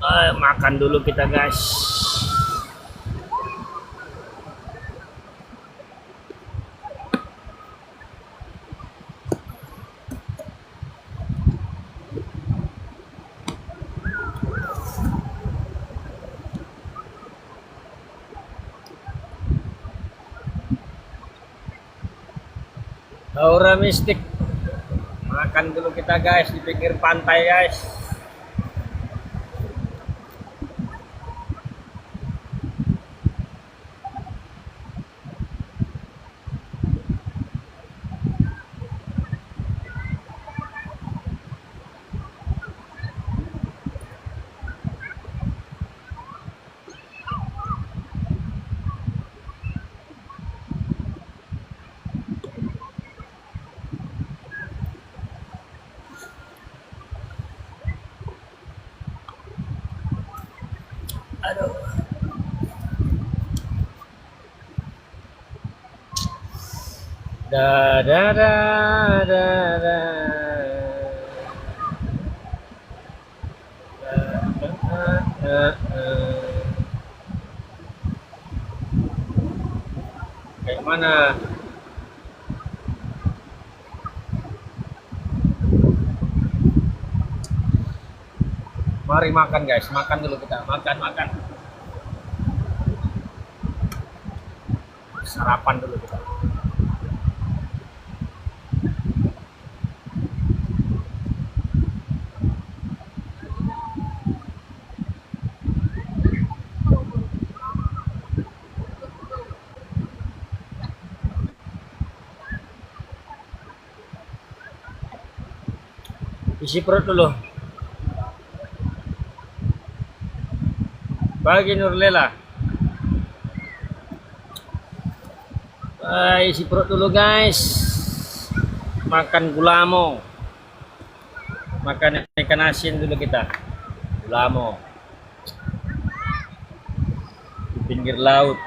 Makan dulu kita guys. Aura mistik. Makan dulu kita guys di pinggir pantai guys. Aduh. Da da da da da. Kayak mana? Mari makan guys, makan dulu kita, makan. Sarapan dulu kita. Isi perut dulu. Bagi Nurlela. Isi perut dulu guys. Makan gulamo. Makan ikan asin dulu kita. Gulamo. Di pinggir laut.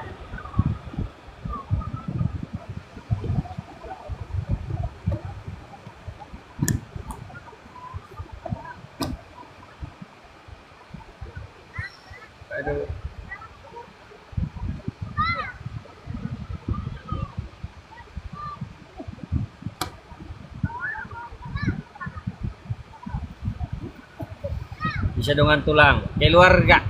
Aduh. Bisa dengan tulang. Keluarga.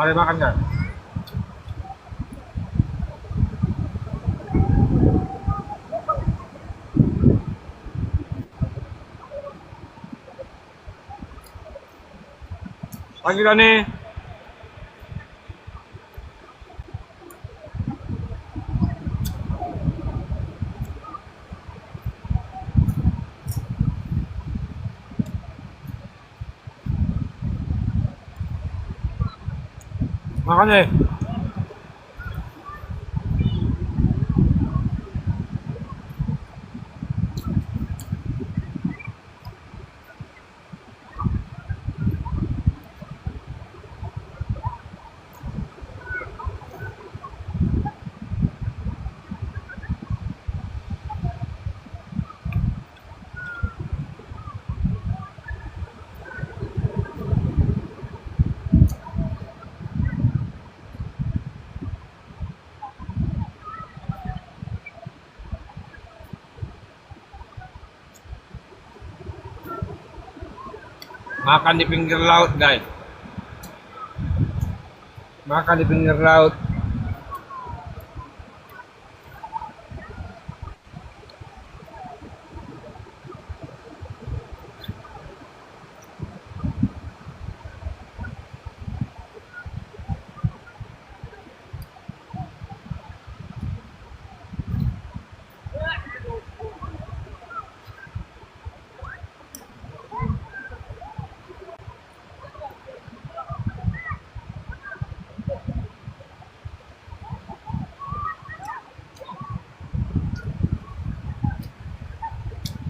Mari makan kan? Pagi kan nih? Makan deh. Makan di pinggir laut guys. Makan di pinggir laut.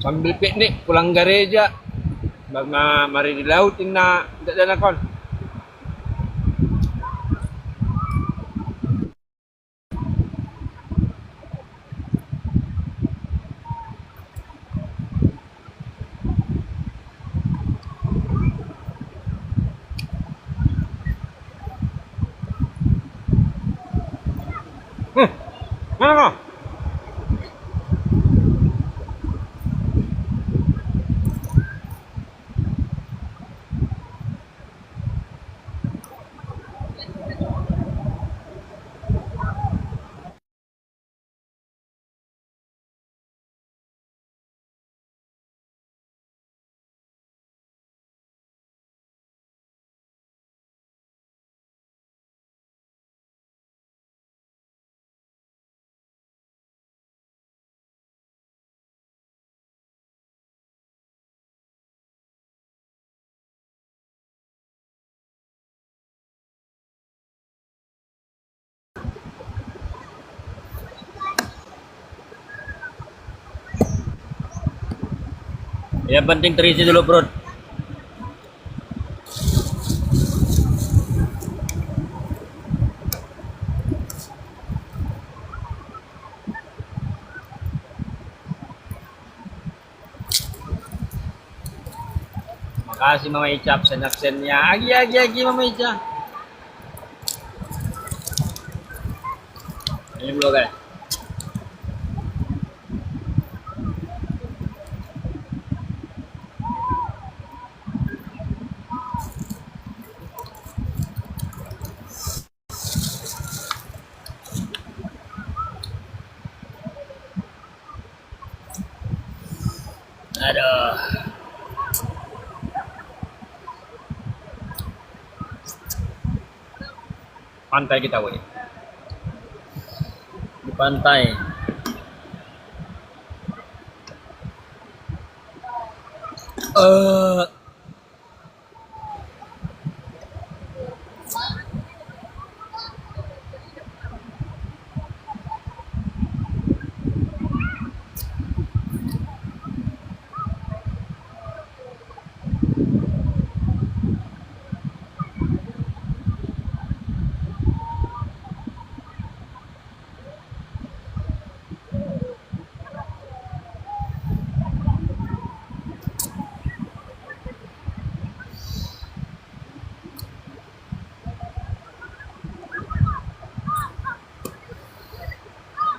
Sambil piknik pulang gereja. Mari di laut na dan kon. Mana kau? Yang penting terisi dulu perut. Makasih Mama Ica absen-absennya. Agi Mama Ica. Ini dulu guys. Aduh. Pantai kita woi. Di pantai.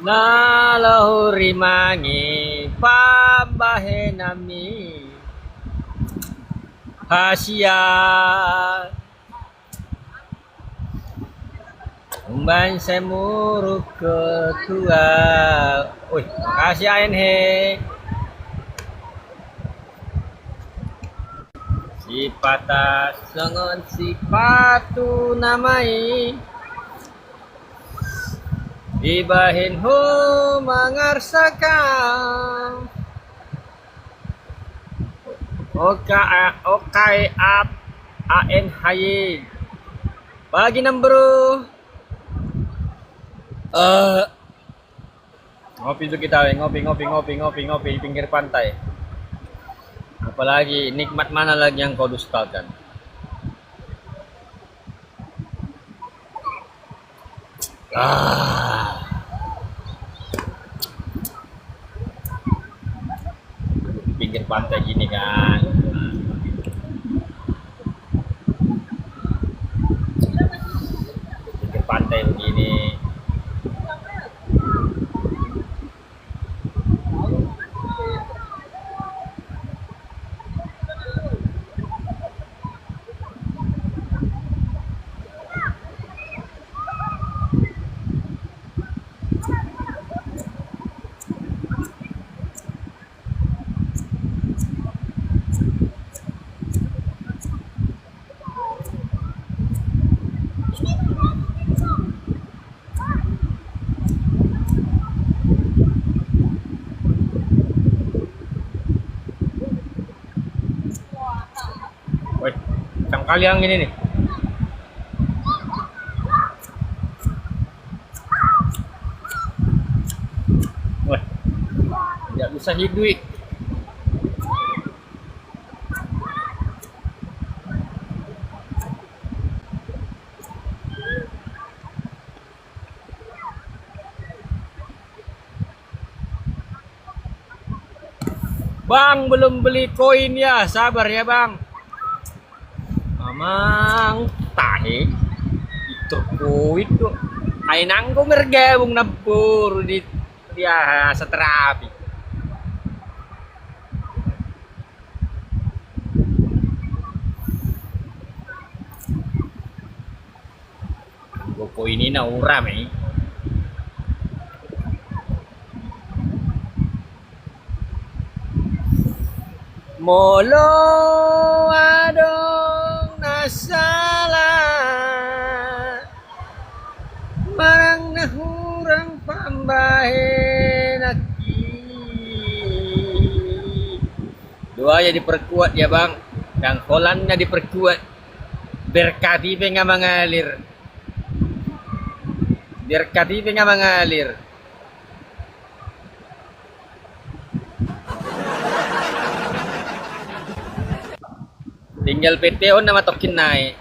Nalahuri mangi pambahe nami hasia umban semuruk ketua. Wih, makasih ANH. Sipata sengon sipatu namai ibahin hu mangarsaka okai ap an hayi pagi nam bro. Ngopi tuh kita ngopi di pinggir pantai. Apalagi nikmat mana lagi yang kau dustakan? Di pinggir pantai gini kan. Pinggir pantai begini. Woi, yang kali yang ini nih. Woi, tidak bisa hidup. Bang, belum beli koin ya. Sabar ya, Bang. Amang tahe itu koin tuh. Ay nangko mergabung nabur di dia sa traffic. Koin ini na uram eh. Molo adong nasalah marang nahurang pambahe naki. Doanya diperkuat ya bang, dan kolannya diperkuat. Berkati nga mengalir. Berkati nga mengalir. Tinggal PTO na matokin naik.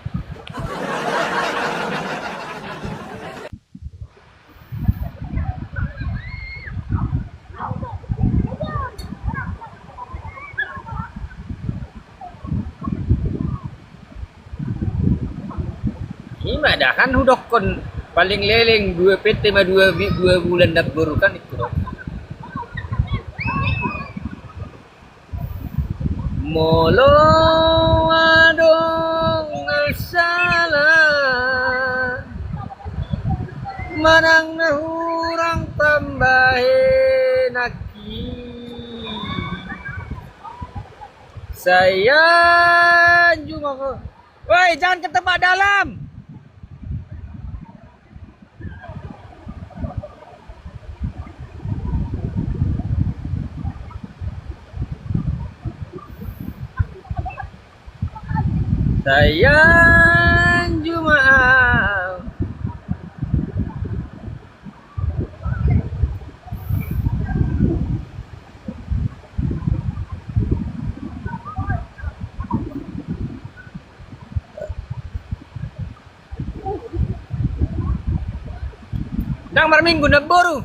Ima dah kan hudok kon paling leleng 2 PT mah 2 bulan dah baru kan itu. Molo adong salah manang nahurang tambahe naki. Saya cuma ko. Woi, jangan ke tempat dalam. Sayang Jumaat. Nang marminggu na boru.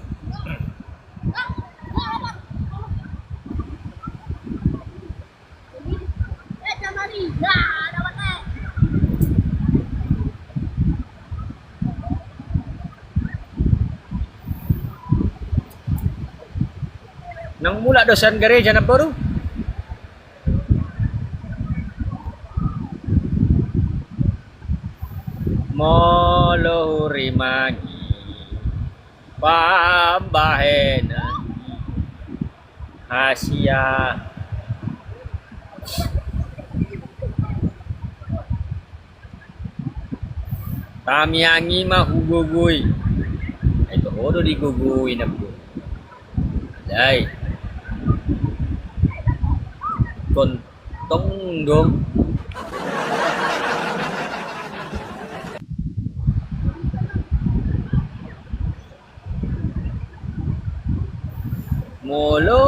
Nang mula dosan gereja na baru. Molo rimagi pambahena Asia. Tamiangi mah hugugui. Itu hodo digugui na po. Dai. Kontong dong. Molo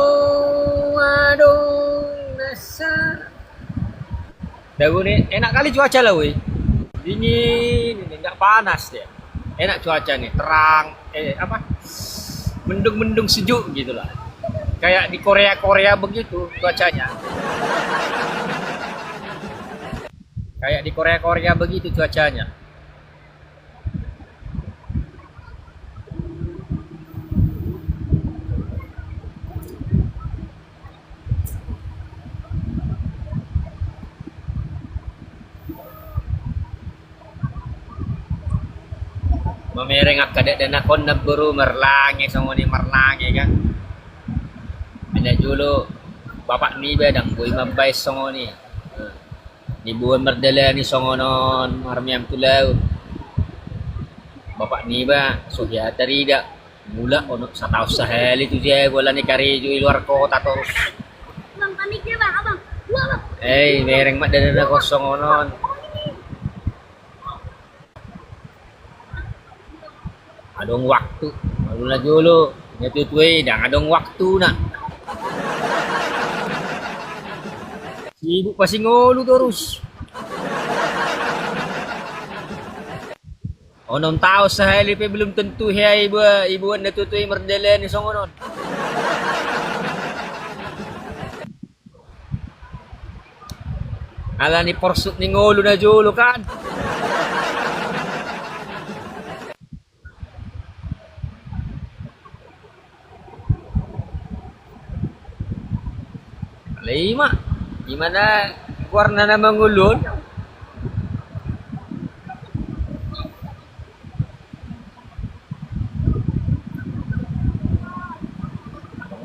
adong nasa. Dagu nih enak kali cuaca lah woi. Dingin, ini nggak panas deh. Enak cuaca nih, terang, mendung-mendung sejuk gitu lah. Kayak di Korea begitu cuacanya. Kayak di Korea begitu cuacanya. Mamereng ak kadek dan akon na buru merlangi sama ni merlangi kan. Bila dulu bapak ni bedang boy mabay songo ni. Ni buwan merdala ni songo non marmiam tulau. Bapak ni ba sudah terida mula ono sa tao sa heli tu dia wala ni karijo luar kota terus. Bang panik dia bang, abang. Dua bang. Mereng mak dana kosong onon. Adong waktu, malu lah dulu, nyetutui, dah adong waktu nak. Sibuk pasti ngolu terus. Onon tahu sehari pe belum tentu hai ibu anda tutui merdela ni songonon. Ala ni porsut ni ngulu na julo kan. Lima. Gimana warna nama ngulun?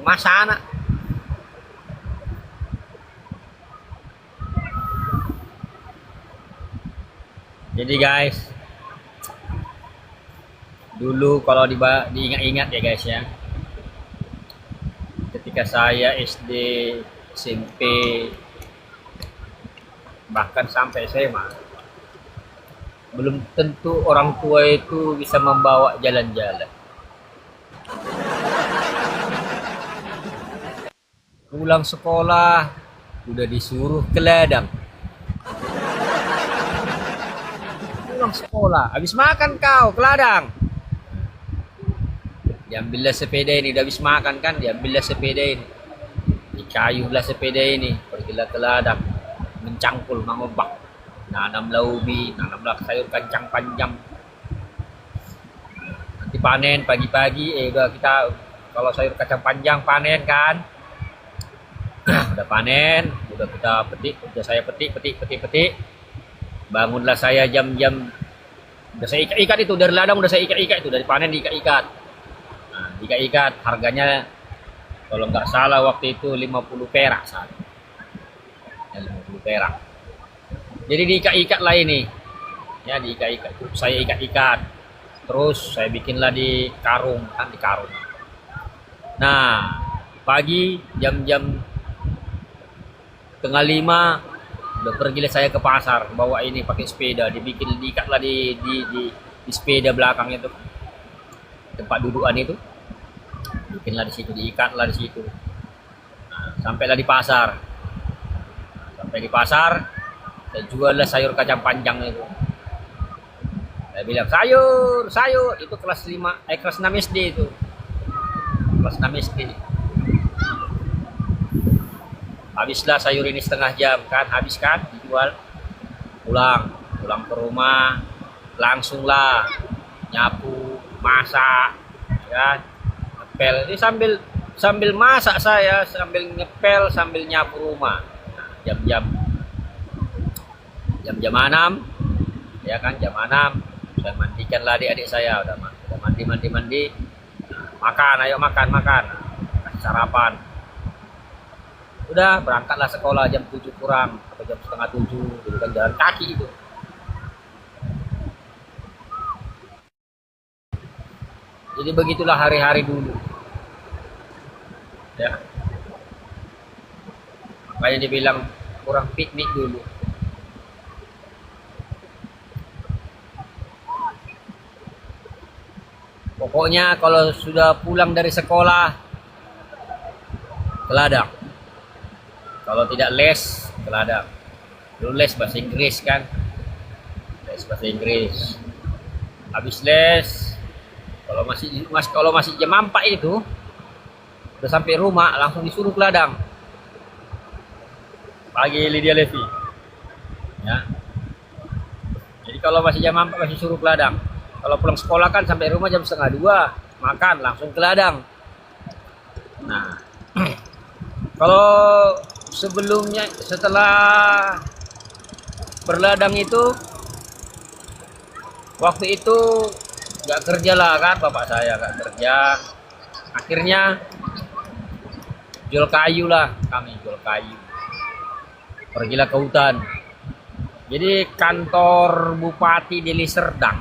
Masana. Jadi guys, dulu kalau diingat-ingat ya guys ya, ketika saya SD, SMP, bahkan sampai SMA, belum tentu orang tua itu bisa membawa jalan-jalan. Pulang sekolah, udah disuruh ke ladang. Pulang sekolah, habis makan kau ke ladang. Diambillah sepeda ini, udah habis makan kan, diambillah sepeda ini. Dikayuhlah sepeda ini, pergilah ke ladang. Mencangkul, mengobak. Nanamlah ubi, nanamlah sayur kacang panjang. Nanti panen pagi-pagi, udah kita kalau sayur kacang panjang panen kan. Udah panen, udah kita petik, udah saya petik. Bangunlah saya jam-jam, udah saya ikat itu dari ladang, udah saya ikat itu dari panen diikat-ikat. Nah, diikat-ikat harganya kalau nggak salah waktu itu 50 perak saat. Ya, 50 perak. Jadi diikat-ikat lah ini. Ya, diikat-ikat. Saya ikat-ikat. Terus saya bikinlah di karung, kan di karung. Nah, pagi jam-jam tengah 5 udah pergilah saya ke pasar, bawa ini pakai sepeda, diikatlah di sepeda belakang itu, tempat dudukan itu, bikinlah di situ, diikatlah di situ. Nah, sampailah di pasar. Sampai di pasar, saya juallah sayur kacang panjang itu. Saya bilang sayur itu kelas 6 SD itu, kelas 6 SD. Habislah sayur ini setengah jam kan, habis kan, dijual. Pulang ke rumah, langsunglah nyapu, masak, ya, ngepel. Ini sambil masak saya, sambil ngepel, sambil nyapu rumah. Nah, jam-jam 6, ya kan, jam 6 saya mandikanlah adik-adik saya, udah mandi. Makan, ayo makan, kasih sarapan. Udah berangkatlah sekolah jam 7 kurang atau jam setengah 7, gitu kan, jalan kaki itu. Jadi begitulah hari-hari dulu. Ya. Makanya dibilang kurang piknik dulu. Pokoknya kalau sudah pulang dari sekolah ke ladang. Kalau tidak les, ke ladang. Dulu les bahasa Inggris kan. Les bahasa Inggris. Habis les, kalau masih jam 4 itu, udah sampai rumah langsung disuruh ke ladang. Pagi Lydia Levi. Ya. Jadi kalau masih jam 4 masih suruh ke ladang. Kalau pulang sekolah kan sampai rumah jam setengah 2, makan langsung ke ladang. Nah, kalau sebelumnya, setelah berladang itu, waktu itu nggak kerja lah kan, bapak saya nggak kerja. Akhirnya jual kayu lah, kami jual kayu. Pergilah ke hutan. Jadi kantor Bupati Deli Serdang,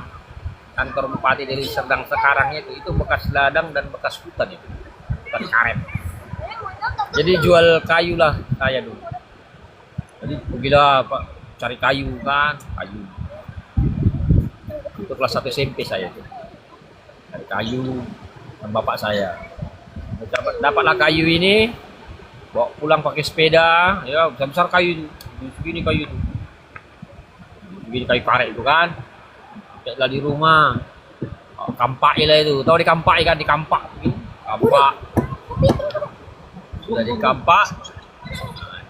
sekarang itu bekas ladang dan bekas hutan itu, bekas karet. Jadi jual kayu lah saya dulu. Jadi pergilah Pak cari kayu kan, kayu. Itu kelas 1 SMP saya tuh. Cari kayu sama bapak saya. Dapatlah kayu ini, bawa pulang pakai sepeda, ya besar kayu itu. Segini kayu itu. Segini kayu karet itu kan. Pakailah di rumah. Kampak lah itu. Tahu di kampak kan, di kampak. Kampak. Sudah dikampak,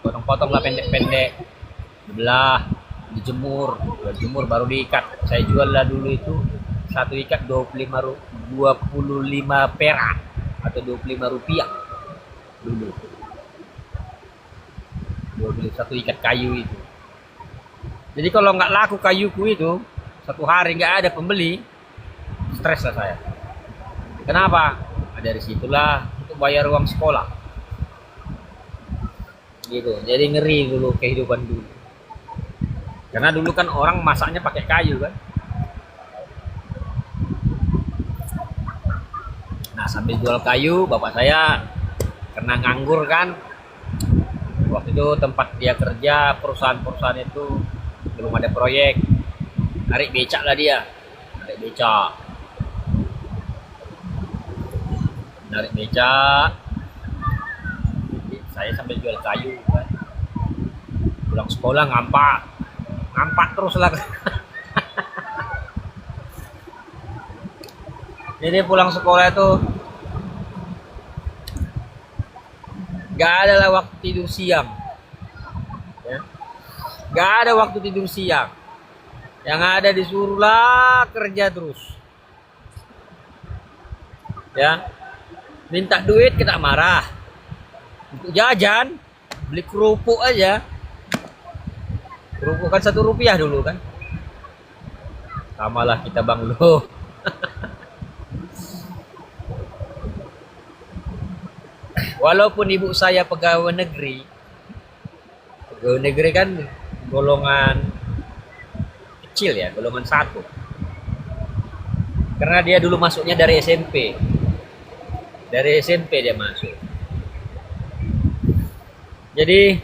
potong-potong lah pendek-pendek. dibelah, dijemur baru diikat. Saya jual lah dulu itu satu ikat 25 perak atau 25 rupiah dulu. 21 ikat kayu itu. Jadi kalau nggak laku kayuku itu, satu hari nggak ada pembeli, stres lah saya. Kenapa? Dari situlah untuk bayar uang sekolah. Gitu. Jadi ngeri dulu kehidupan dulu. Karena dulu kan orang masaknya pakai kayu kan. Nah, sambil jual kayu, bapak saya karena nganggur kan. Waktu itu tempat dia kerja, perusahaan-perusahaan itu belum ada proyek. Narik becak lah dia. Narik becak. Saya sambil jual kayu kan. Pulang sekolah ngampak terus lah. Jadi pulang sekolah itu gak ada lah waktu tidur siang, ya. Gak ada waktu tidur siang. Yang ada disuruhlah kerja terus, ya. Minta duit kita marah. Untuk jajan beli kerupuk aja. Kerupuk kan 1 rupiah dulu kan. Samalah kita bang lo. Walaupun ibu saya pegawai negeri kan golongan kecil ya, golongan 1. Karena dia dulu masuknya dari SMP. Dari SMP dia masuk. Jadi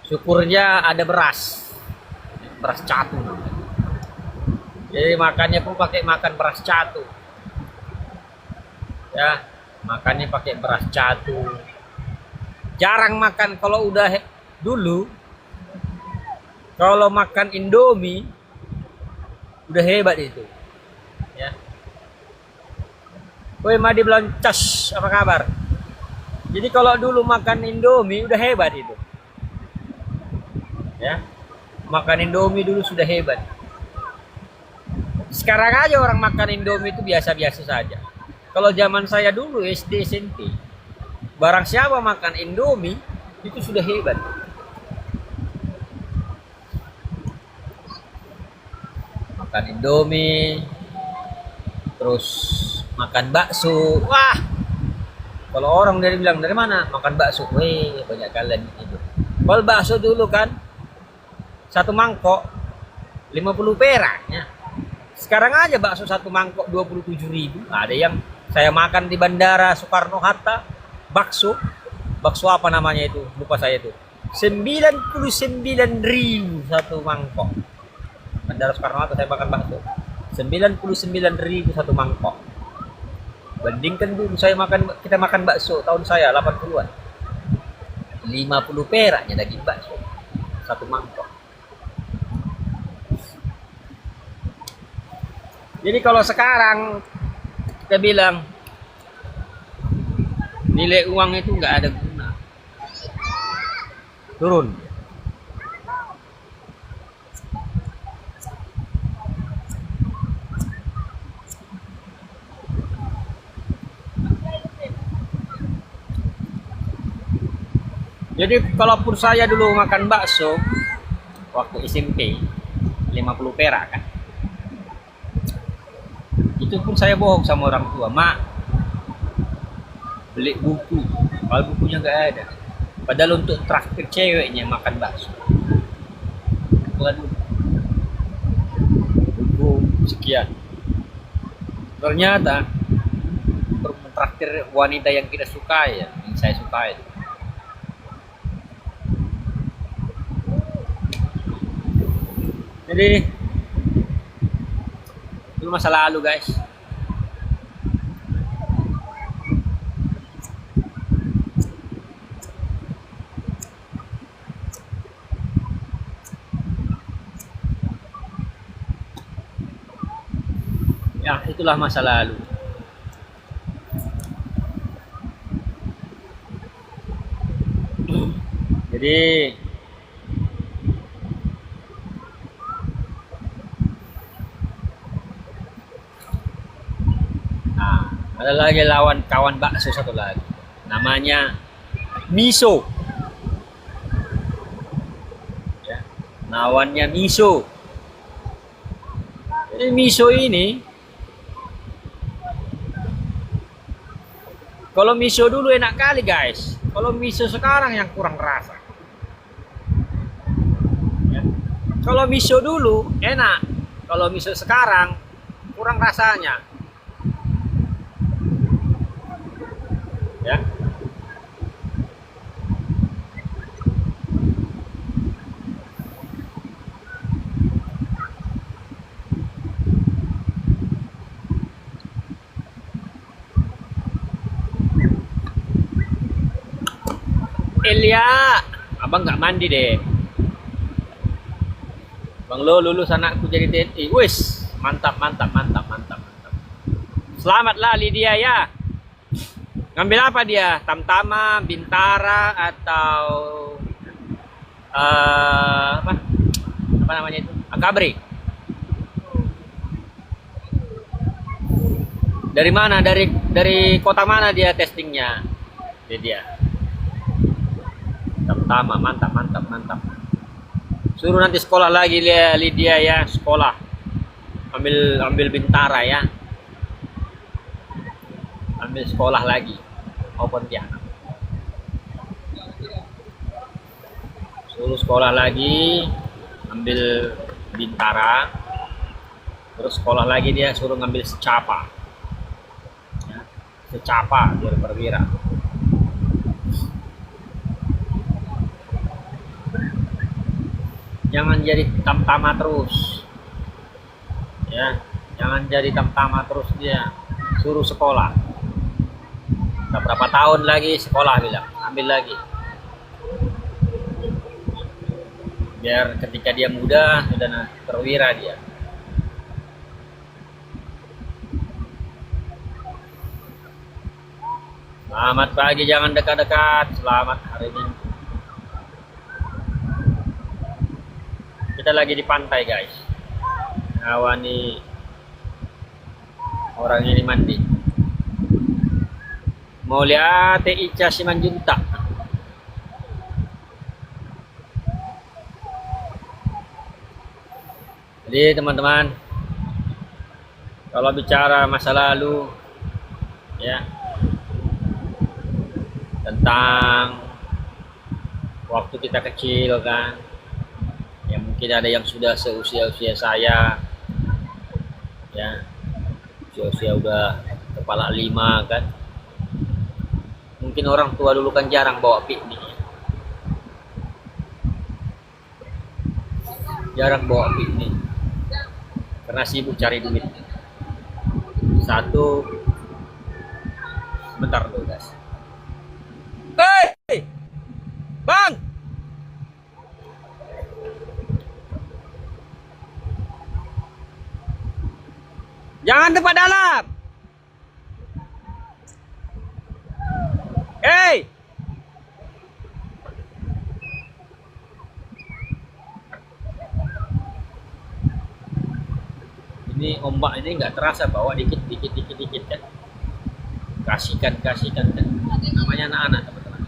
syukurnya ada beras catu. Jadi makannya pun pakai makan beras catu. Ya, makannya pakai beras catu. Jarang makan kalau udah dulu. Kalau makan Indomie udah hebat itu. Ya. Woi Madi Blancas, apa kabar? Jadi kalau dulu makan Indomie udah hebat itu. Ya. Makan Indomie dulu sudah hebat. Sekarang aja orang makan Indomie itu biasa-biasa saja. Kalau zaman saya dulu SD SMP, barang siapa makan Indomie itu sudah hebat. Makan Indomie, terus makan bakso. Wah, kalau orang dari bilang dari mana makan bakso, weh banyak kalian itu. Kalau bakso dulu kan 1 mangkok 50 peraknya. Sekarang aja bakso 1 mangkok 27.000. Ada yang saya makan di Bandara Soekarno-Hatta, bakso apa namanya itu? Lupa saya itu. 99.000 1 mangkok. Bandara Soekarno-Hatta saya makan bakso. 99.000 1 mangkok. Bandingkan dulu kita makan bakso tahun saya 80-an. 50 peraknya daging bakso 1 mangkok. Jadi kalau sekarang kita bilang nilai uang itu nggak ada guna, turun. Jadi kalaupun saya dulu makan bakso waktu SMP 50 perak kan, itu pun saya bohong sama orang tua, mak beli buku, kalau bukunya nggak ada. Padahal untuk traktir ceweknya makan bakso, buku sekian. Ternyata traktir wanita yang kita sukai, ya, yang saya sukai. Jadi itu masa lalu guys. Ya itulah masa lalu. Jadi nah, ada lagi lawan kawan bakso satu lagi. Namanya Miso. Ya, lawannya Miso. Jadi Miso ini, kalau miso dulu enak kali guys. Kalau miso sekarang yang kurang rasa. Ya. Kalau miso dulu enak. Kalau miso sekarang kurang rasanya. Ya. Elia, abang nggak mandi deh. Bang Lo lulus anakku jadi TNI. Wis, mantap, mantap, mantap, mantap, mantap. Selamatlah Lydia ya. Ngambil apa dia? Tamtama, Bintara, atau apa? Apa namanya itu? Akabri. Dari mana? Dari kota mana dia testingnya? Dia. Tamtama, mantap, mantap, mantap. Suruh nanti sekolah lagi Lydia ya, sekolah. Ambil Bintara ya. Ambil sekolah lagi. Maupun dia. Suruh sekolah lagi, ambil Bintara. Terus sekolah lagi dia suruh ngambil secapa. Ya, secapa biar perwira. Jangan jadi tamtama terus. Ya, jangan jadi tamtama terus dia. Suruh sekolah. Udah berapa tahun lagi sekolah bilang, ambil lagi. Biar ketika dia muda sudah perwira dia. Selamat pagi, jangan dekat-dekat. Selamat hari Minggu. Kita lagi di pantai guys. Awani orang ini mandi. Mau lihat Ica Simanjuntak. Jadi teman-teman, kalau bicara masa lalu ya, tentang waktu kita kecil kan, ya mungkin ada yang sudah seusia-usia saya ya, usia udah kepala 5 kan. Mungkin orang tua dulu kan jarang bawa piknik, karena sibuk cari duit. Satu, bentar dulu guys. Hei bang, jangan tempat dalam. Hei, ini ombak ini nggak terasa, bawa dikit kan. Kasihkan kan. Namanya anak-anak teman-teman.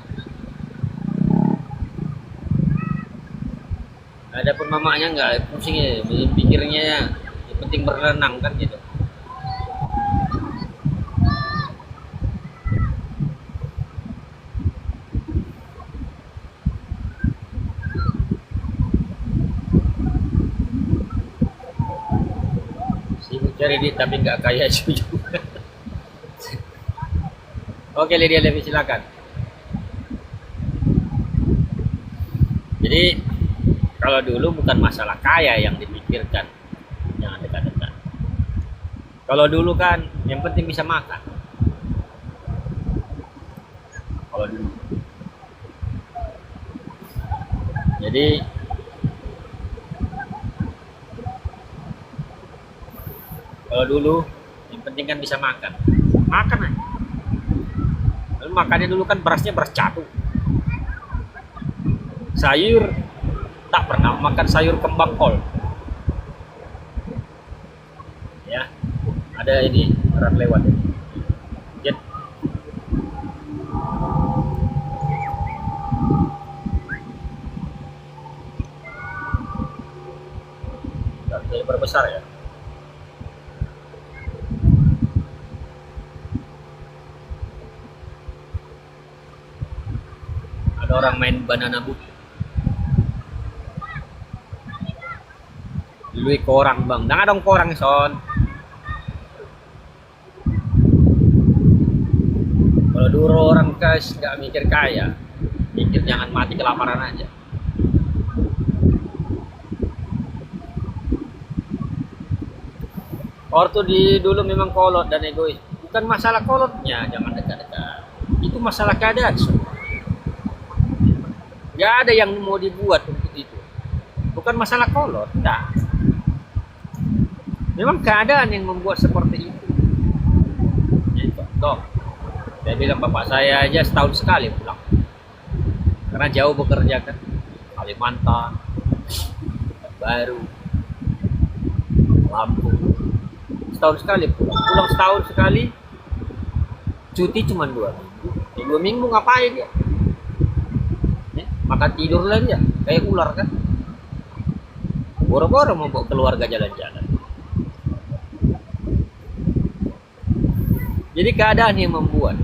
Adapun mamanya nggak pusing ya, pikirnya ya, yang penting berenang kan gitu. Sibuk cari duit tapi nggak kaya juga. Oke Lydia, lebih silakan. Jadi kalau dulu bukan masalah kaya yang dipikirkan, jangan dekat-dekat. Kalau dulu kan yang penting bisa makan. Kalau dulu. Jadi kalau dulu yang penting kan bisa makan. Makan aja. Lalu makannya dulu kan berasnya beras catu. sayur, tak pernah makan sayur kembang kol. Ya, ada ini orang lewat ini. Jet. Nggak bisa diperbesar ya. Ada orang main banana boat. Lui korang bang, jangan dong korang son. Kalau dulu orang kas nggak mikir kaya, mikir jangan mati kelaparan aja. Ortu di dulu memang kolot dan egois. Bukan masalah kolotnya, jangan dekat-dekat. Itu masalah keadaan semua. Gak ada yang mau dibuat untuk itu. Bukan masalah kolot, enggak. Memang keadaan yang membuat seperti itu. Jadi contoh, saya bilang bapak saya aja setahun sekali pulang. Karena jauh bekerja kan. Kalimantan, Baru, Lampung. Setahun sekali pulang. Pulang setahun sekali, cuti cuma 2 minggu. Di 2 minggu ngapain dia? Ya, makan tidur lah dia, kayak ular kan. Boro-boro mau bawa keluarga jalan-jalan. Jadi keadaan yang membuat.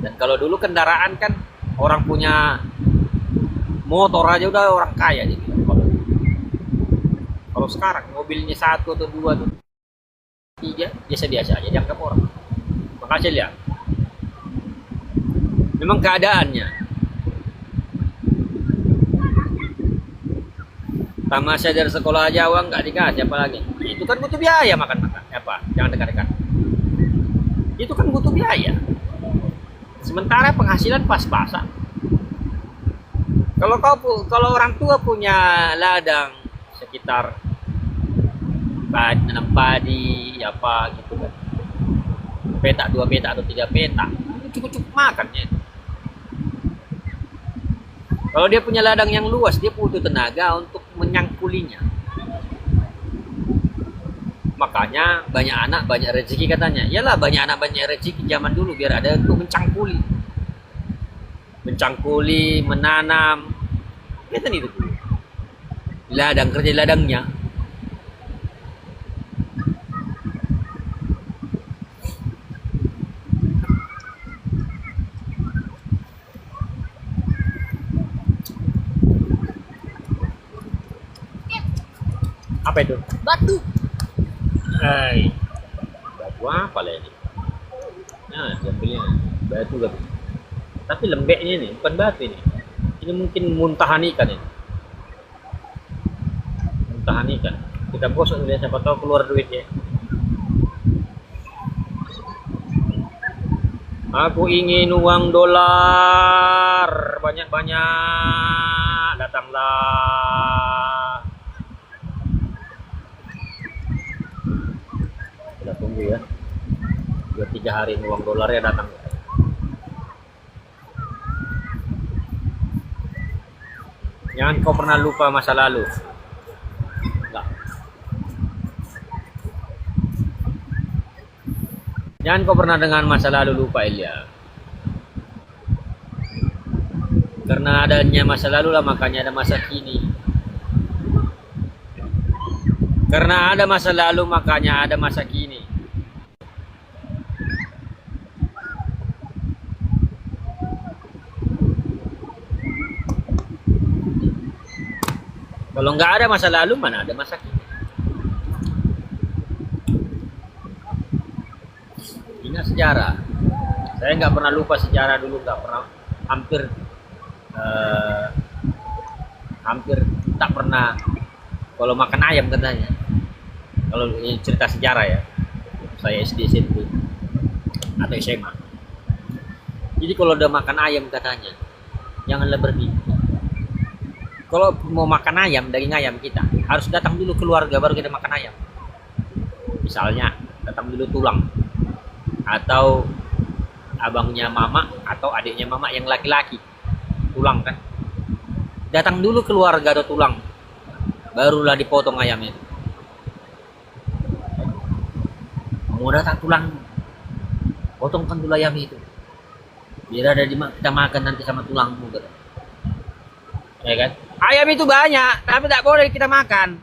Dan kalau dulu kendaraan kan orang punya motor aja udah orang kaya gitu. Kalau sekarang mobilnya 1 atau 2 atau 3 biasa-biasa aja dianggap orang. Makasih lihat. Memang keadaannya. Tamat dari sekolah Jawa nggak dikasih apalagi. Itu kan butuh biaya makan-makan. Apa? Jangan dekat-dekat. Itu kan butuh biaya. Sementara penghasilan pas-pasan. Kalau orang tua punya ladang sekitar nanam padi apa gitu kan. Petak 2 petak atau 3 petak. Cukup-cukup makannya. Kalau dia punya ladang yang luas, dia butuh tenaga untuk menyangkulinya. Makanya banyak anak banyak rezeki katanya. Iyalah banyak anak banyak rezeki zaman dulu biar ada untuk mencangkuli. Mencangkuli, menanam. Kita itu dulu. Ladang kerja ladangnya. Apa itu? Batu. Hai. Batu apa lah ini? Nah, ambilnya batu kan. Tapi lembeknya nih, bukan batu ini. Ini mungkin muntahan ikan ini. Muntahan ikan. Kita gosok dulu siapa tahu keluar duitnya. Aku ingin uang dolar banyak-banyak. Datanglah. Kita tunggu ya. 2-3 hari uang dolarnya datang. Jangan kau pernah lupa masa lalu. Enggak. Jangan kau pernah dengan masa lalu lupa, Ilya. Karena adanya masa lalu lah makanya ada masa kini. Karena ada masa lalu makanya ada masa kini. Kalau nggak ada masa lalu, mana ada masa kini? Ingat sejarah. Saya nggak pernah lupa sejarah dulu, nggak pernah. Hampir tak pernah. Kalau makan ayam katanya. Kalau ini cerita sejarah ya. Saya SD SMP atau SMA. Jadi kalau udah makan ayam katanya, janganlah bermimpi. Kalau mau makan ayam, daging ayam kita harus datang dulu keluarga baru kita makan ayam. Misalnya datang dulu tulang atau abangnya mama atau adiknya mama yang laki-laki tulang kan. Datang dulu keluarga atau tulang, barulah dipotong ayamnya. Mau datang tulang, potongkan dulu ayam itu. Biar ada kita makan nanti sama tulangmu, kata. Ya kan? Ayam itu banyak, tapi tak boleh kita makan.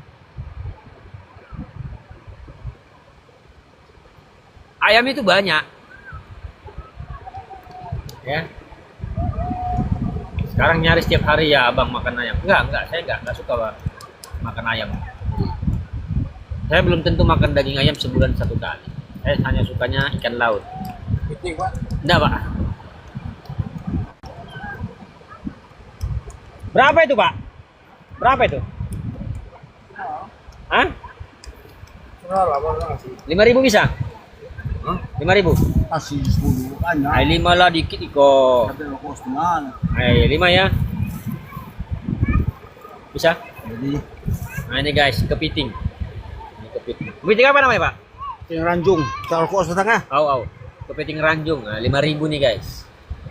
Ayam itu banyak. Ya. Sekarang nyaris setiap hari ya abang makan ayam. Enggak, saya enggak suka Bang, makan ayam. Saya belum tentu makan daging ayam sebulan 1 kali. Saya hanya sukanya ikan laut. Kepiting, Pak. Enggak, Pak. Berapa itu, Pak? Berapa itu? Hah? Berapa, Bang? Kasih. 5.000 bisa? Hah? 5.000? Kasih 10 banyak. Ay, 5 lah dikit iko. Tapi aku setengah. Ay, 5 ya. Bisa? Jadi, Nah ini guys, kepiting. Ini kepiting. Kepiting apa namanya, Pak? yang ranjung. Kalau aku setengah. Au. Kepiting ranjung. Nah, 5.000 nih guys.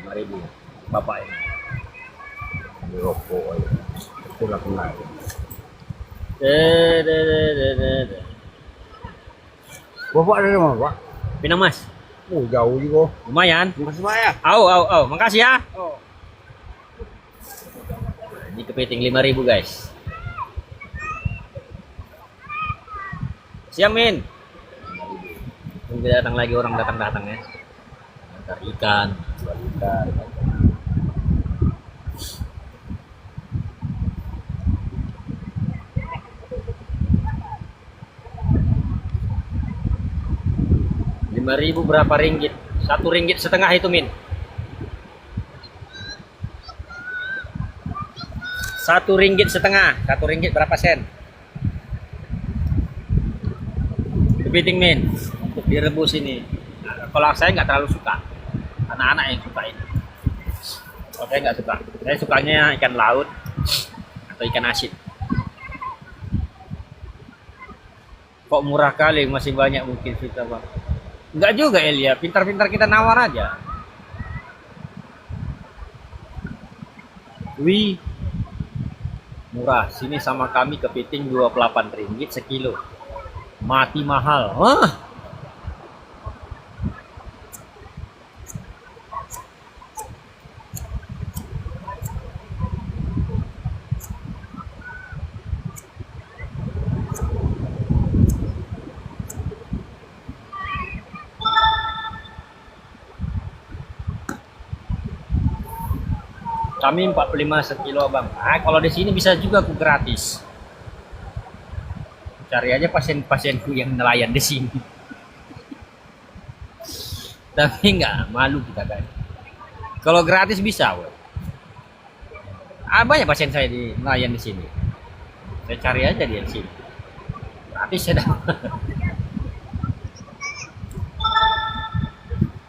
5.000. Bapak ini. Rokok. Pulang lagi. Bapak ada di mana, Pak? Pinang Mas. Jauh juga. Lumayan. Makasih, Pak ya. Au. Makasih ya. Oh. Ini kepiting 5.000 guys. Siap Min. Tunggu datang lagi orang datang ya. Antar ikan, jual ikan. Rp5.000 berapa ringgit? 1 ringgit setengah itu Min. 1 ringgit setengah. 1 ringgit berapa sen? Kepiting Min. Untuk direbus ini. Nah, kalau saya nggak terlalu suka. Anak-anak yang suka ini. Kalau saya nggak suka. Saya sukanya ikan laut atau ikan asin. Kok murah kali, masih banyak mungkin kita Bang. Enggak juga Elia, pintar-pintar kita nawar aja. Wih, murah. Sini sama kami kepiting 28 ringgit sekilo. Mati mahal. Wah. Kami 45 sekilo Bang. Ah, kalau di sini bisa juga aku gratis. Cari aja pasien-pasienku yang nelayan di sini. Tapi nggak malu kita kan. Kalau gratis bisa, woy. Ah, banyak pasien saya di nelayan di sini. Saya cari aja dia di sini. Gratis ya dah.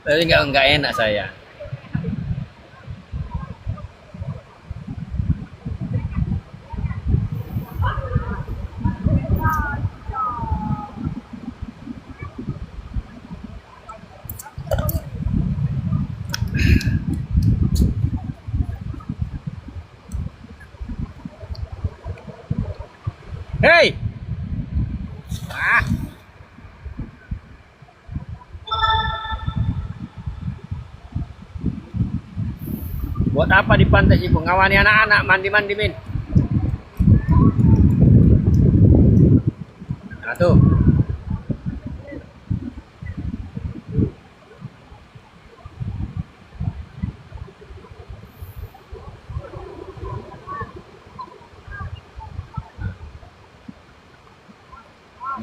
Tapi nggak enak saya. Hei! Ah. Buat apa di pantai sih? Ngawani anak-anak mandi-mandi Min. Nah tuh.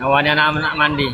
Ngawani anak-anak mandi.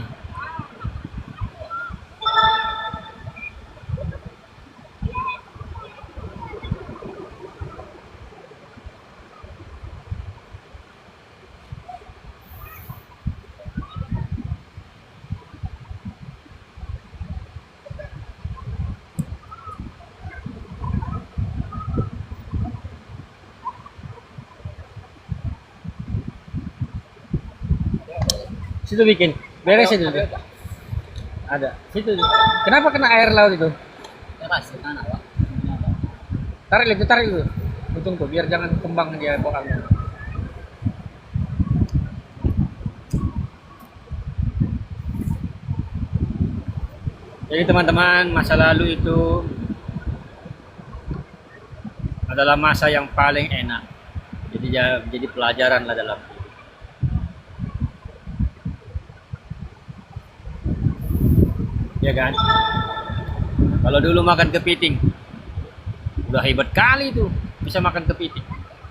Situ bikin, beres itu. Ada. Situ. Kenapa kena air laut itu? Tarik itu. tuh biar jangan kembang dia bokalnya. Jadi teman-teman, masa lalu itu adalah masa yang paling enak. Jadi pelajaran lah dalam hidup. Ya kan? Kalau dulu makan kepiting, udah hebat kali tuh bisa makan kepiting.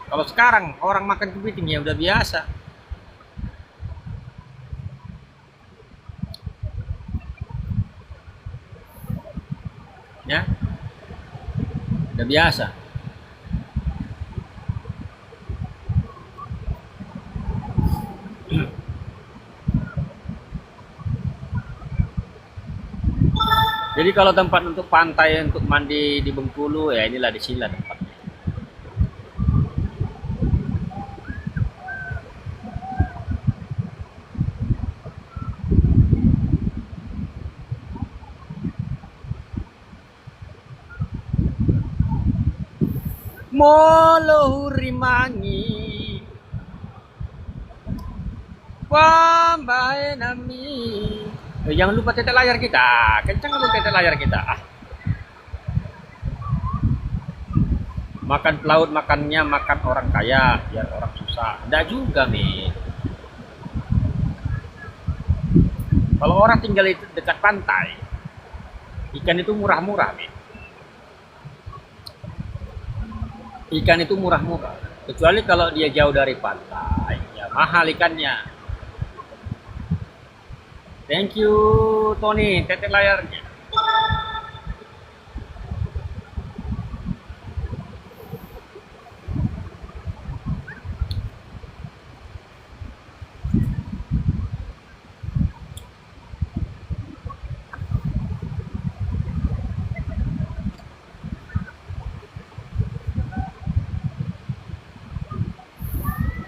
Kalau sekarang orang makan kepiting ya udah biasa. Ya, udah biasa. Jadi kalau tempat untuk pantai untuk mandi di Bengkulu ya inilah di sini lah tempatnya. Molo hurimangi Wambae nami. Jangan lupa tetek layar kita. Kencang dulu tetek layar kita. Makan pelaut makannya makan orang kaya, biar orang susah. Enggak juga, men. Kalau orang tinggal itu dekat pantai, ikan itu murah-murah, men. Ikan itu murah-murah. Kecuali kalau dia jauh dari pantai, ya mahal ikannya. Thank you, Tony. Tetek layarnya.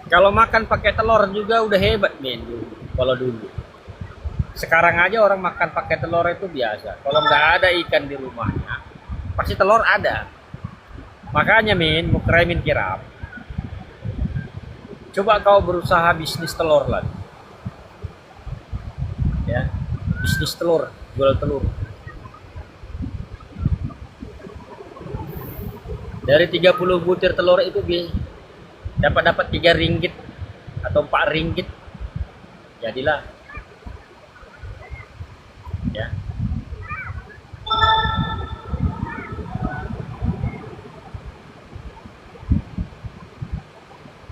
Kalau makan pakai telur juga udah hebat, men. Kalau dulu. Sekarang aja orang makan pakai telur itu biasa. Kalau nggak ada ikan di rumahnya, pasti telur ada. Makanya, min, Mukremin Kirap, coba kau berusaha bisnis telur lagi. Ya, bisnis telur, jual telur. Dari 30 butir telur itu dapat 3 ringgit atau 4 ringgit. Jadilah. Ya.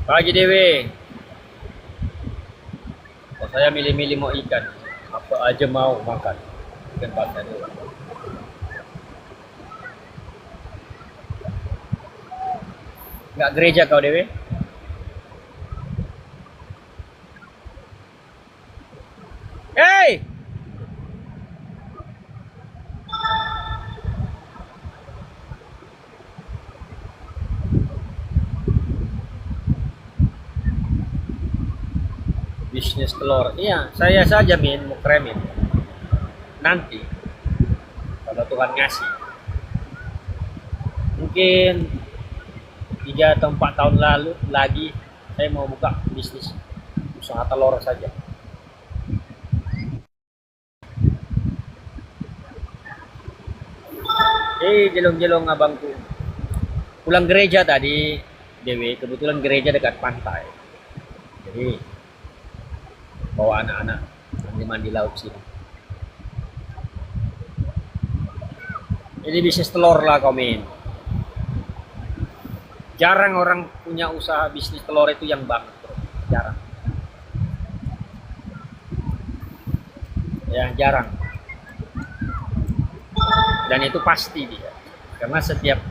Pagi Dewi. Oh, saya milih-milih mau ikan. Apa aja mau makan. Ikan bakar dulu. Nggak gereja kau Dewi? Hey! Bisnis telur. Iya, saya saja Mukremin. Nanti kalau Tuhan ngasih. Mungkin 3 atau 4 tahun lalu lagi saya mau buka bisnis usaha telur saja. Jelong-jelong abangku. Pulang gereja tadi, Dewi, kebetulan gereja dekat pantai. Jadi bawa anak-anak mandi laut sini. Jadi bisnis telur lah komen. Jarang orang punya usaha bisnis telur itu yang bangkrut. Jarang. Ya, jarang. Dan itu pasti dia. Karena setiap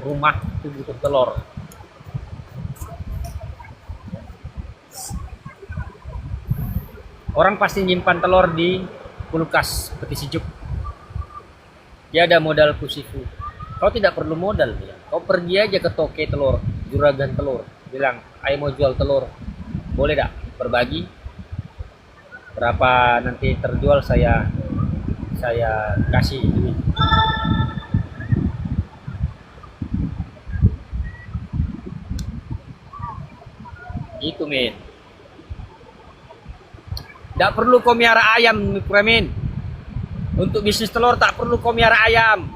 rumah itu butuh telur. Orang pasti nyimpan telur di kulkas peti sejuk. Dia ada modal kusifu. Kau tidak perlu modal dia. Kau pergi aja ke toke telur, juragan telur. Bilang, ayo mau jual telur. Boleh tak berbagi? Berapa nanti terjual saya kasih duit. Min. Tidak perlu kau miara ayam, Min. Untuk bisnis telur tak perlu kau miara ayam.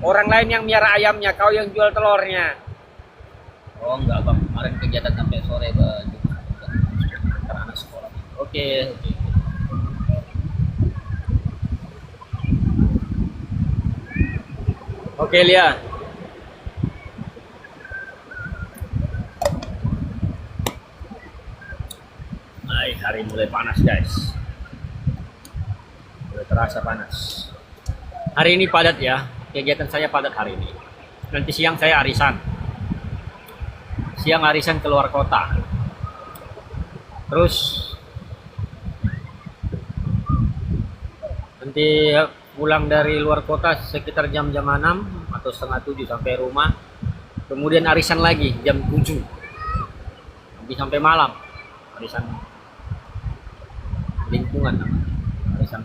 Orang lain yang miara ayamnya, kau yang jual telurnya. Oh enggak bang, kemarin kegiatan sampai sore bang. Karena anak sekolah. Oke. Oke, Lia. Hari mulai panas guys, mulai terasa panas. Hari ini padat ya, kegiatan saya padat hari ini. Nanti siang saya arisan, keluar kota. Terus nanti pulang dari luar kota sekitar jam-jam 6 atau setengah 7 sampai rumah. Kemudian arisan lagi jam 7 nanti sampai malam, arisan lingkungan, arisan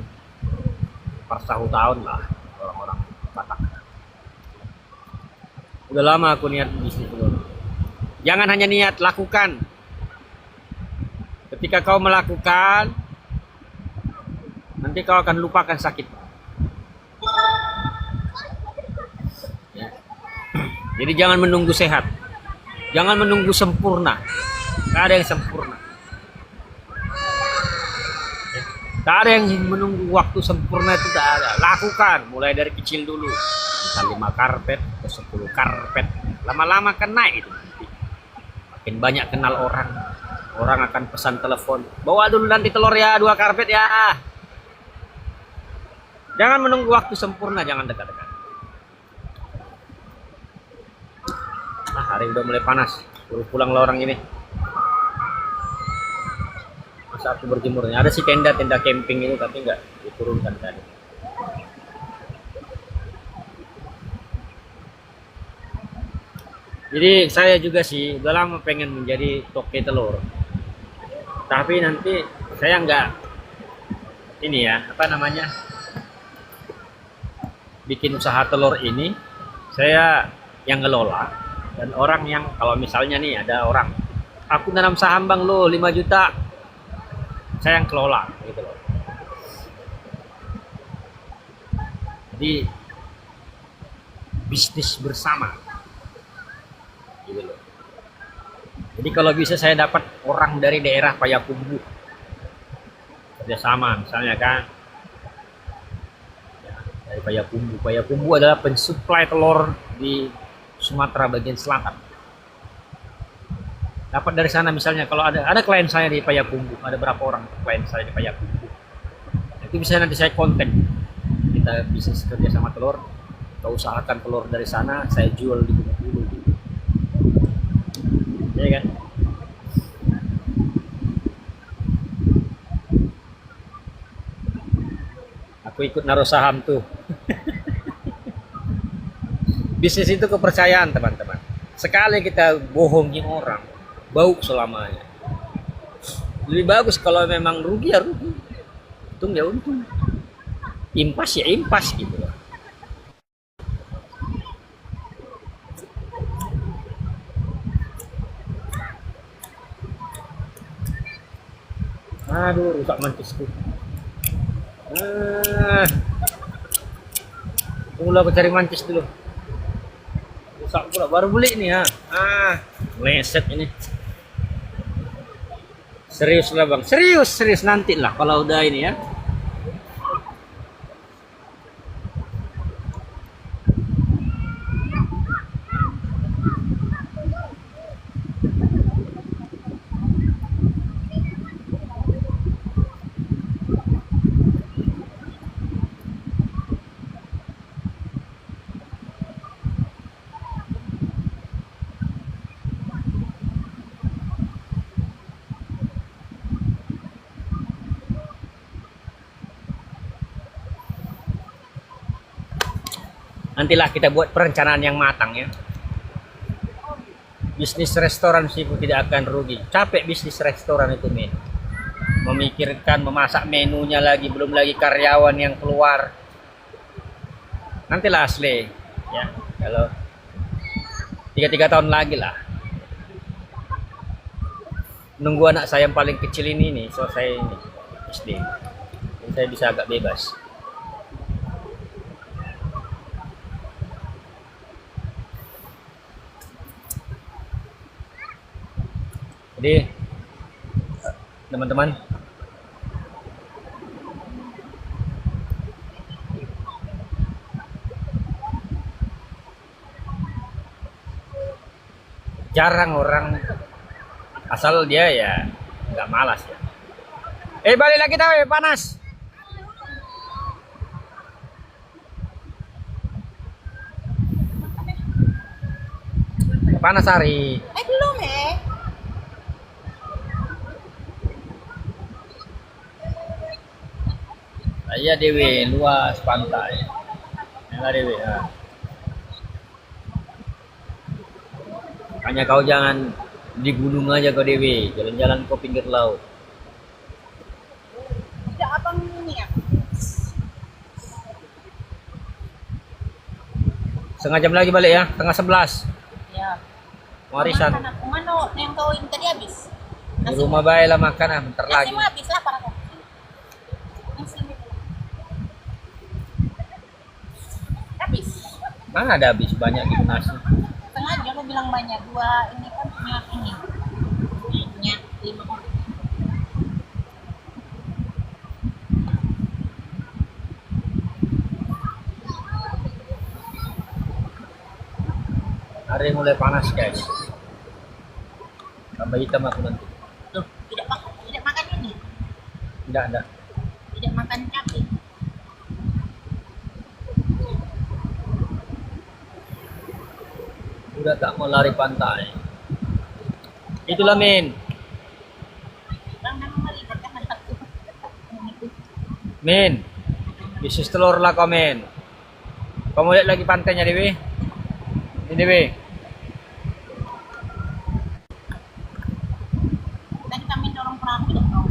per tahun lah orang-orang Batak. Udah lama aku niat bisnis telur. Jangan hanya niat, lakukan. Ketika kau melakukan, nanti kau akan lupakan sakit. Ya. Jadi jangan menunggu sehat, jangan menunggu sempurna. Gak ada yang sempurna. Tak ada yang menunggu waktu sempurna, itu tak ada. Lakukan, mulai dari kecil dulu. Bisa 5 karpet, ke 10 karpet. Lama-lama kan naik itu nanti. Makin banyak kenal orang. Orang akan pesan telepon. Bawa dulu nanti telur ya, 2 karpet ya. Jangan menunggu waktu sempurna, jangan dekat-dekat. Nah, hari udah mulai panas. Suruh pulang lah orang ini. Aku berjemurnya ada sih tenda camping itu, tapi nggak diturunkan tadi. Jadi saya juga sih udah lama pengen menjadi toke telur, tapi nanti saya nggak ini ya, apa namanya, bikin usaha telur ini saya yang ngelola, dan orang yang, kalau misalnya nih ada orang, aku nanam saham bang lo 5 juta, saya yang kelola gitu loh. Jadi bisnis bersama gitu loh. Jadi kalau bisa saya dapat orang dari daerah Payakumbuh kerjasama misalnya kan ya, dari Payakumbuh adalah pensuplai telur di Sumatera bagian selatan. Dapat dari sana misalnya, kalau ada klien saya di Payakumbuh, ada berapa orang klien saya di Payakumbuh, itu bisa nanti saya kontak, kita bisnis kerja sama telur, kita usahakan telur dari sana, saya jual di Bengkulu gitu. Ya kan? Aku ikut naruh saham tuh. Bisnis itu kepercayaan teman-teman. Sekali kita bohongi orang, bau selamanya. Lebih bagus kalau memang rugi ya rugi, untung ya untung, impas ya impas gitu loh. Aduh, rusak mantisku. Tunggu aku cari mantis dulu. Rusak pula, baru beli ini ya. Meleset ini. Serius lah bang, serius nanti lah kalau udah ini ya. Nantilah kita buat perencanaan yang matang ya. Bisnis restoran seafood tidak akan rugi. Capek bisnis restoran itu, men. Memikirkan, memasak menunya lagi, belum lagi karyawan yang keluar. Nantilah asli ya. Kalau 3 tahun lagi lah. nunggu anak saya yang paling kecil ini nih, selesai ini SD. Jadi saya bisa agak bebas. Jadi teman-teman, jarang orang asal dia ya nggak malas ya. Balik lagi tahu panas. Panas hari. Belum eh. Iya Dewi, luas pantai. Enggak Dewi. Ya. Makanya kau jangan di gunung aja kau Dewi, jalan-jalan ke pinggir laut. Tidak abang ini ya. Setengah jam lagi balik ya, setengah 11. Ya. Warisan. Mana yang kau ini tadi habis? Di rumah baik lah makan ah, bentar Nasi lagi. mah habis lah para kau. Nasi habis. Mana ada habis banyak gitu nasi. Sengaja lo bilang banyak, dua ini kan punya ini. Punya 5 orang. Hari mulai panas guys. Tambah hitam aku nanti. Loh, tidak makan ini. Tidak ada. Tidak makan cabai. Udah tak mau lari pantai. Itulah Min. Bang nama melihat kan aku. Min. Bisnis telur lah kau Min. Kamu lihat lagi pantainya Dewi? Ini Dewi. Tadi kami dorong perahu tidak tahu.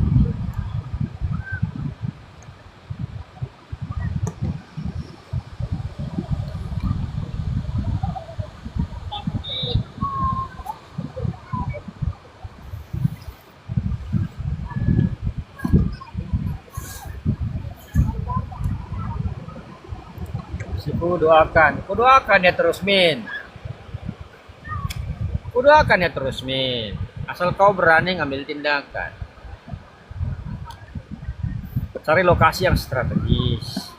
Kudoakan ya terus Min. Kudoakan ya terus Min. Asal kau berani ngambil tindakan. Cari lokasi yang strategis.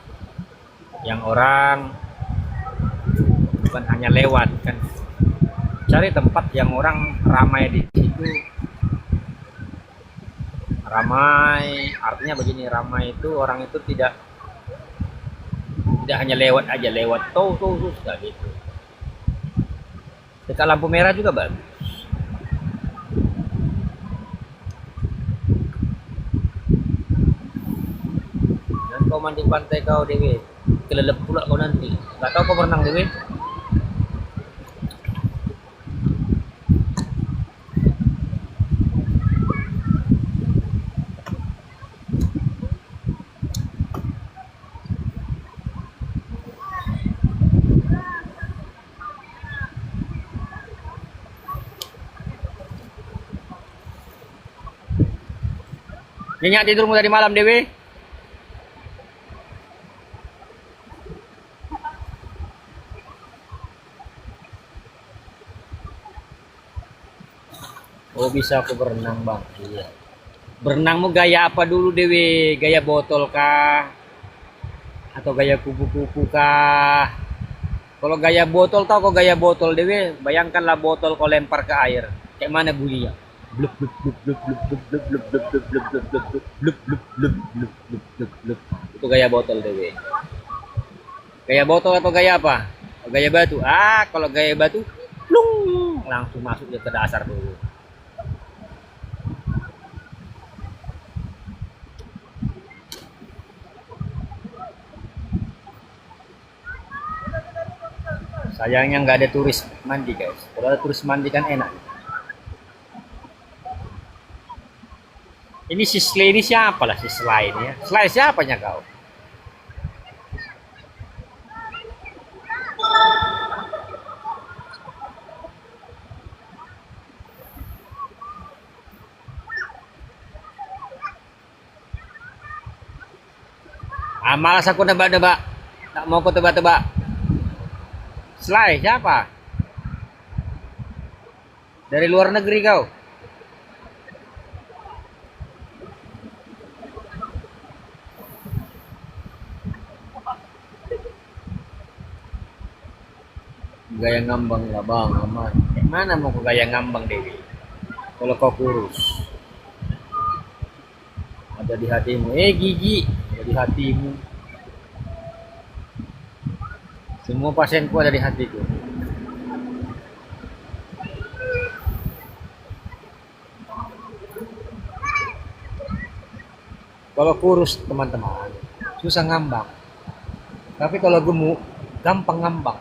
Yang orang bukan hanya lewat kan. Cari tempat yang orang ramai di situ. Ramai, artinya begini, ramai itu orang itu tidak hanya lewat aja, lewat tuh sudah gitu. Dekat lampu merah juga bagus. Dan kau mandi pantai kau Dewi, kelelep pula kau nanti. Gak tahu kau berenang Dewi? Nyenyak tidurmu tadi malam Dewi? Oh bisa aku berenang bang. Iya. Berenangmu gaya apa dulu Dewi? Gaya botol kah? Atau gaya kupu-kupu kah? Kalau gaya botol, tau kok gaya botol Dewi? Bayangkanlah botol kau lempar ke air. Kayak mana bunyinya? Blub blub blub blub blub blub blub blub blub blub blub blub blub blub blub blub blub blub blub blub. Itu gaya botol Dewi. Gaya botol atau gaya apa? Gaya batu. Ah, kalau gaya batu, plung, langsung masuk ke dasar dulu. Sayangnya nggak ada turis mandi guys. Kalau ada turis mandi kan enak. Ini si Slay ini siapa lah si Slay ini ya? Slay siapanya kau? Malas aku nebak-nebak. Tak mau aku tebak-tebak. Sly siapa? Dari luar negeri kau. Gaya ngambang lah bang, aman. Mana mau ke gaya ngambang Dewi? Kalau kau kurus, ada di hatimu. Gigi, ada di hatimu. Semua pasienku ada di hatiku. Kalau kurus teman-teman, susah ngambang. Tapi kalau gemuk, gampang ngambang.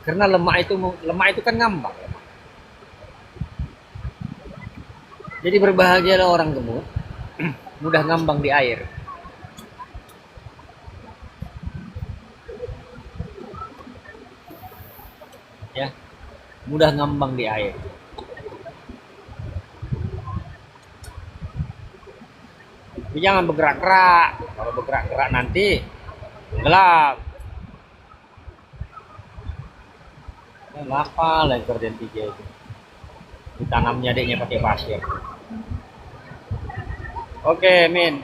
Karena lemak itu kan ngambang. Jadi berbahagialah orang gemuk, mudah ngambang di air. Ya, mudah ngambang di air. Tapi jangan bergerak-gerak. Kalau bergerak-gerak nanti gelap. Apa lah kerjaan 3 itu? Ditanamnya adiknya pakai pasir. Oke, Min.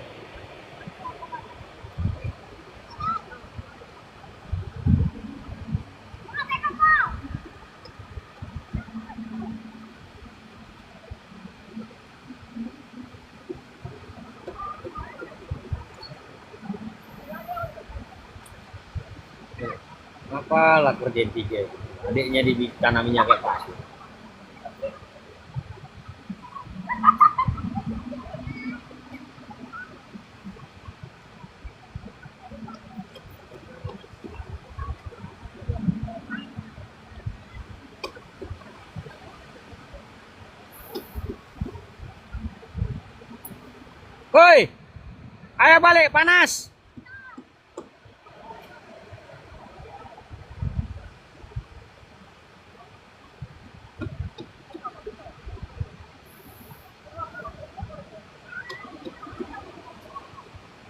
Apalah kerjaan 3 itu? Adiknya ditanaminya kayak pasir. Woi, ayo balik, panas.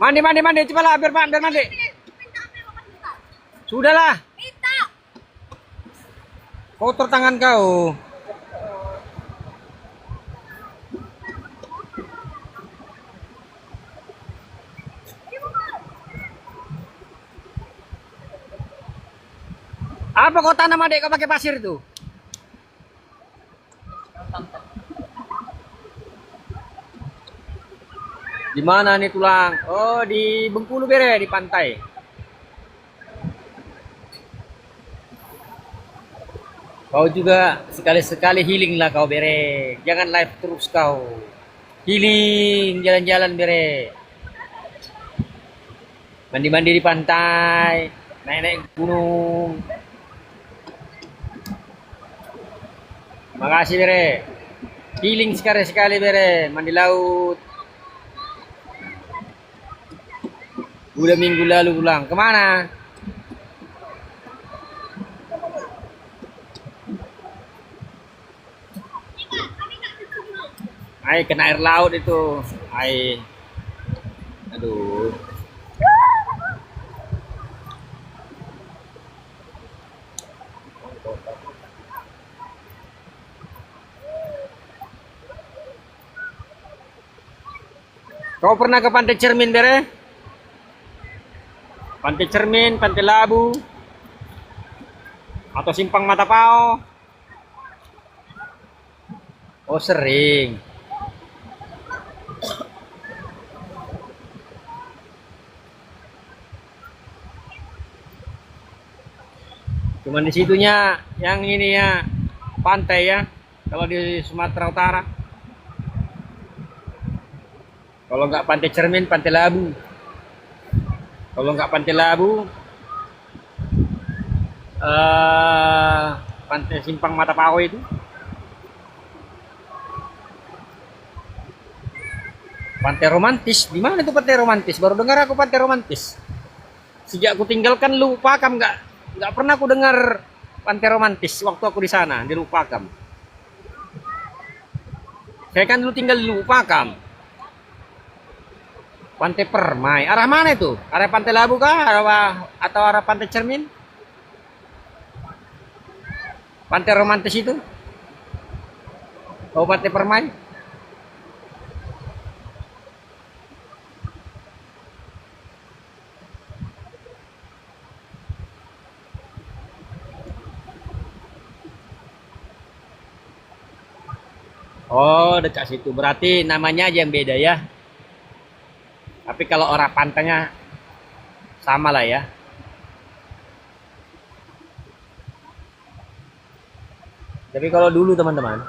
Mandi, cepatlah, biar mandi. Sudahlah, Minta. kotor tangan kau. Apa kau tanam adik kau pakai pasir itu? Di mana nih tulang? Oh, di Bengkulu bere, di pantai. Kau juga sekali-sekali healing lah kau bere. Jangan live terus kau. Healing, jalan-jalan bere. Mandi-mandi di pantai, naik-naik gunung. Makasih bere. Healing sekali-sekali bere, mandi laut. Udah minggu lalu pulang. Kemana? Ay, kena air laut itu. Ay. Aduh. Kau pernah ke Pantai Cermin, Bere? Pantai Cermin, Pantai Labu, atau Simpang Matapao? Oh, sering. Cuman di situnya yang ini ya pantai ya. Kalau di Sumatera Utara. Kalau nggak Pantai Cermin, Pantai Labu. Kalau nggak Pantai Labu, Pantai Simpang Matapao itu. Pantai romantis, di mana tuh pantai romantis? Baru dengar aku pantai romantis. Sejak aku tinggalkan Lubukpakam nggak pernah aku dengar pantai romantis waktu aku di sana di Lubukpakam. Saya kan dulu tinggal di Lubukpakam. Pantai Permai. Arah mana itu? Arah Pantai Labu kah? Atau arah Pantai Cermin? Pantai romantis itu? Oh, Pantai Permai. Oh, dekat situ. Berarti namanya aja yang beda ya. Tapi kalau orang pantainya sama lah ya. Tapi kalau dulu teman-teman,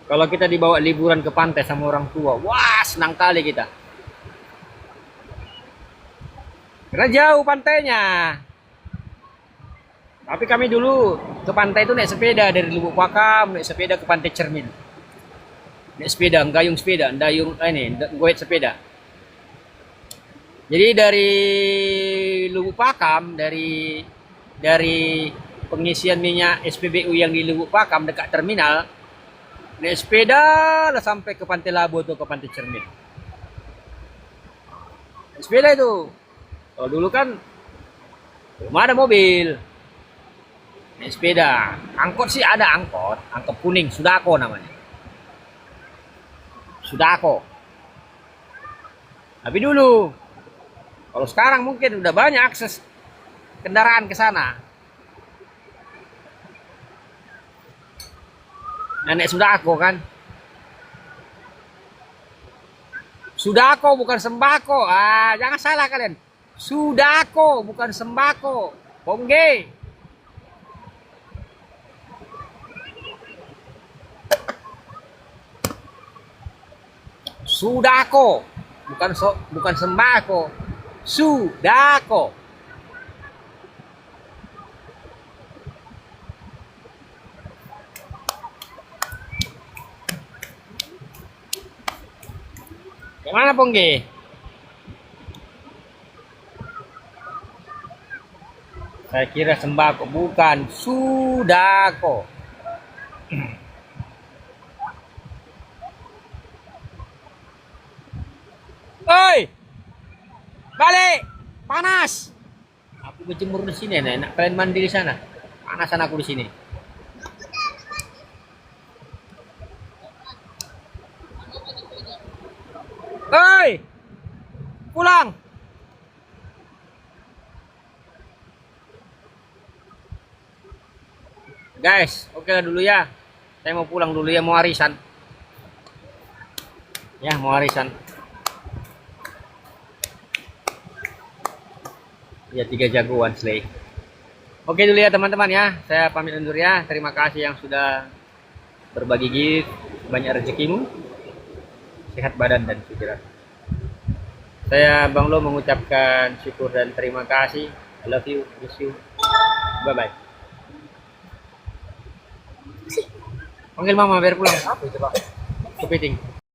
kalau kita dibawa liburan ke pantai sama orang tua, wah senang kali kita. Karena jauh pantainya. Tapi kami dulu ke pantai itu naik sepeda dari Lubuk Pakam, naik sepeda ke Pantai Cermin. Naik sepeda, gayung sepeda, goet sepeda. Jadi dari Lubuk Pakam, dari pengisian minyak SPBU yang di Lubuk Pakam dekat terminal, naik sepeda lah sampai ke Pantai Labu atau ke Pantai Cermin. Naik sepeda itu. Kalau dulu kan belum ada mobil. Naik sepeda. Angkot sih ada angkot kuning, Sudako namanya. Sudako. Tapi dulu, kalau sekarang mungkin udah banyak akses kendaraan ke sana. Nenek Sudako kan. Sudako bukan sembako. Ah, jangan salah kalian. Sudako bukan sembako. Pongge. Sudako, bukan sembako. Sudako. Gimana Pongge? Saya kira sembako, bukan Sudako. Oi, balik, panas. Aku berjemur di sini, enak kalian mandi di sana. Panasan aku di sini. Oi, pulang. Guys, oke lah dulu ya. Saya mau pulang dulu ya, mau arisan. Ya, mau arisan. Ya 3 jagoan slay. Oke dulu ya teman-teman ya. Saya pamit undur ya. Terima kasih yang sudah berbagi gift. Banyak rezekimu. Sehat badan dan pikiran. Saya Bang Lo mengucapkan syukur dan terima kasih. I love you. Miss you. Bye bye. Panggil mama biar pulang. Apa itu, Pak? Kepiting.